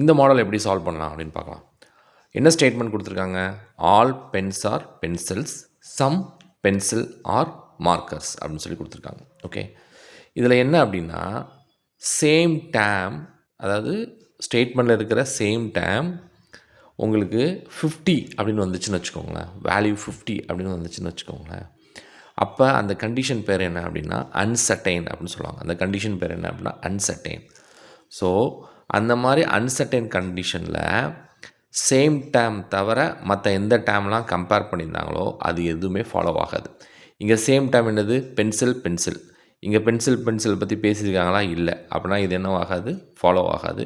இந்த மாடல் எப்படி சால்வ் பண்ணலாம் அப்படின்னு பார்க்கலாம். என்ன ஸ்டேட்மெண்ட் கொடுத்துருக்காங்க? All pens are pencils, some pencil are markers அப்படின்னு சொல்லி கொடுத்துருக்காங்க. ஓகே, இதில் என்ன அப்படின்னா சேம் டேம், அதாவது ஸ்டேட்மெண்ட்டில் இருக்கிற சேம் டேம் உங்களுக்கு 50 அப்படின்னு வந்துச்சுன்னு வச்சுக்கோங்களேன், வேல்யூ 50 அப்படின்னு வந்துச்சுன்னு வச்சுக்கோங்களேன், அப்போ அந்த கண்டிஷன் பேர் என்ன அப்படின்னா அன்சர்டைன் அப்படின்னு சொல்லுவாங்க. அந்த கண்டிஷன் பேர் என்ன அப்படின்னா அன்சர்டைன். ஸோ அந்த மாதிரி அன்சர்டைன் கண்டிஷனில் சேம் டேம் தவிர மற்ற எந்த டேம்லாம் கம்பேர் பண்ணியிருந்தாங்களோ அது எதுவுமே ஃபாலோ ஆகாது. இங்கே சேம் டேம் என்னது? Pencil pencil. இங்கே பென்சில் பற்றி பேசியிருக்காங்களா? இல்லை. அப்படின்னா இது என்ன ஆகாது? ஃபாலோ ஆகாது.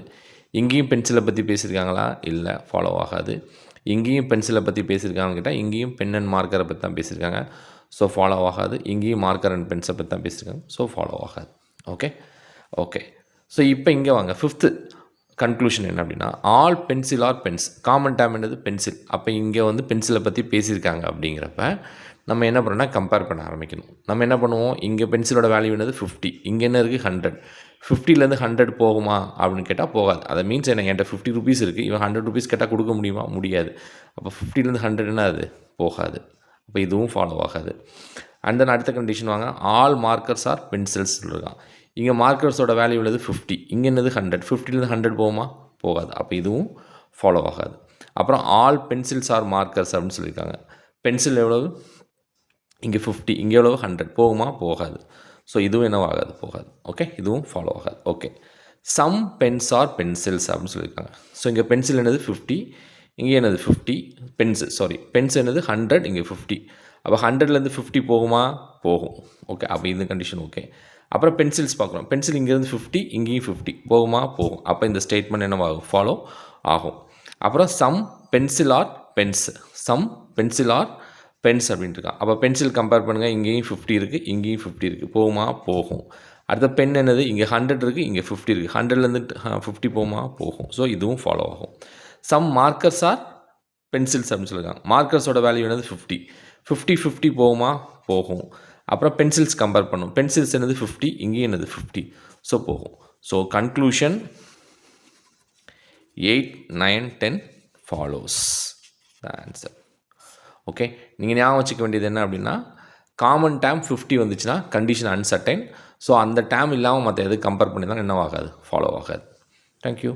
இங்கேயும் பென்சிலை பற்றி பேசியிருக்காங்களா? இல்லை, ஃபாலோ ஆகாது. இங்கேயும் பென்சிலை பற்றி பேசியிருக்காங்கன்னு கேட்டால் இங்கேயும் பென் அண்ட் மார்க்கரை பற்றி தான் பேசியிருக்காங்க, ஸோ ஃபாலோ ஆகாது. இங்கேயும் மார்க்கர் அண்ட் பென்ஸை பற்றி தான் பேசியிருக்காங்க, ஸோ ஃபாலோ ஆகாது. ஓகே ஓகே ஸோ இப்போ இங்கே வாங்க, ஃபிஃப்த்து கன்க்ளூஷன் என்ன அப்படின்னா all pencil are pens. Common term என்னது? பென்சில். அப்போ இங்கே வந்து பென்சிலை பற்றி பேசியிருக்காங்க அப்படிங்கிறப்ப நம்ம என்ன பண்ணோம்னா கம்பேர் பண்ண ஆரம்பிக்கணும். நம்ம என்ன பண்ணுவோம்? இங்கே பென்சிலோட வேல்யூ என்னது? 50. இங்கே என்ன இருக்குது? 100. 50லேருந்து 100 போகுமா அப்படின்னு கேட்டால் போகாது. அதை மீன்ஸ் என்ன? என்கிட்ட 50 ருபீஸ் இருக்குது, இவன் 100 ருபீஸ் கேட்டால் கொடுக்க முடியுமா? முடியாது. அப்போ 50லேருந்து 100 என்ன? அது போகாது. அப்போ இதுவும் ஃபாலோ ஆகாது. அண்ட் தென் அடுத்த கண்டிஷன் வாங்க, ஆல் மார்க்கர்ஸ் ஆர் பென்சில்ஸ் இருக்கான். இங்கே மார்க்கர்ஸோட வேல்யூ உள்ளது 50, இங்கே என்னது 100. 50லேருந்து 100 போகுமா? போகாது. அப்போ இதுவும் ஃபாலோ ஆகாது. அப்புறம் ஆல் பென்சில்ஸ் ஆர் மார்க்கர்ஸ் அப்படின்னு சொல்லியிருக்காங்க. பென்சில் எவ்வளவு? இங்கே 50, இங்கே எவ்வளவு? 100. போகுமா? போகாது. ஸோ இதுவும் என்ன ஆகாது? போகாது. ஓகே, இதுவும் ஃபாலோ ஆகாது. Okay, some pens are pencils அப்படின்னு சொல்லியிருக்காங்க. ஸோ இங்கே பென்சில் என்னது? 50, இங்கே என்னது? 50. பென்ஸ் என்னது? 100, இங்கே 50. அப்போ 100லேருந்து 50 போகுமா? போகும். ஓகே, அப்போ இந்த கண்டிஷன் ஓகே. அப்புறம் பென்சில்ஸ் பார்க்குறோம். பென்சில் இங்கேருந்து 50, இங்கேயும் 50. போகுமா? போகும். அப்போ இந்த ஸ்டேட்மெண்ட் என்னவாகும்? ஃபாலோ ஆகும். அப்புறம் some pencil are pens, some pencil are pens அப்படின்ட்டு இருக்கான். அப்போ பென்சில் கம்பேர் பண்ணுங்கள், இங்கேயும் 50 இருக்குது, இங்கேயும் 50 இருக்குது. போகுமா? போகும். அடுத்த பென் என்னது? இங்கே 100 இருக்குது, இங்கே 50 இருக்குது. 100லேருந்து 50 போகுமா? போகும். ஸோ இதுவும் ஃபாலோ ஆகும். சம் மார்க்கர்ஸ் ஆர் பென்சில்ஸ் அப்படின்னு சொல்லியிருக்காங்க. மார்க்கர்ஸோட வேல்யூ என்னது? 50. 50 போகுமா? போகும். அப்புறம் பென்சில்ஸ் கம்பேர் பண்ணும். பென்சில்ஸ் என்னது? 50, இங்கேயும் என்னது? 50. ஸோ போகும். So conclusion 8, 9, 10 follows the answer. Okay, நீங்கள் ஞாபகம் வச்சுக்க வேண்டியது என்ன அப்படின்னா காமன் டேம் 50 வந்துச்சுன்னா கண்டிஷன் அன்சர்டைன். ஸோ அந்த டேம் இல்லாமல் மற்ற எது கம்பேர் பண்ணி தான் என்ன ஆகாது? ஃபாலோ ஆகாது. தேங்க்யூ.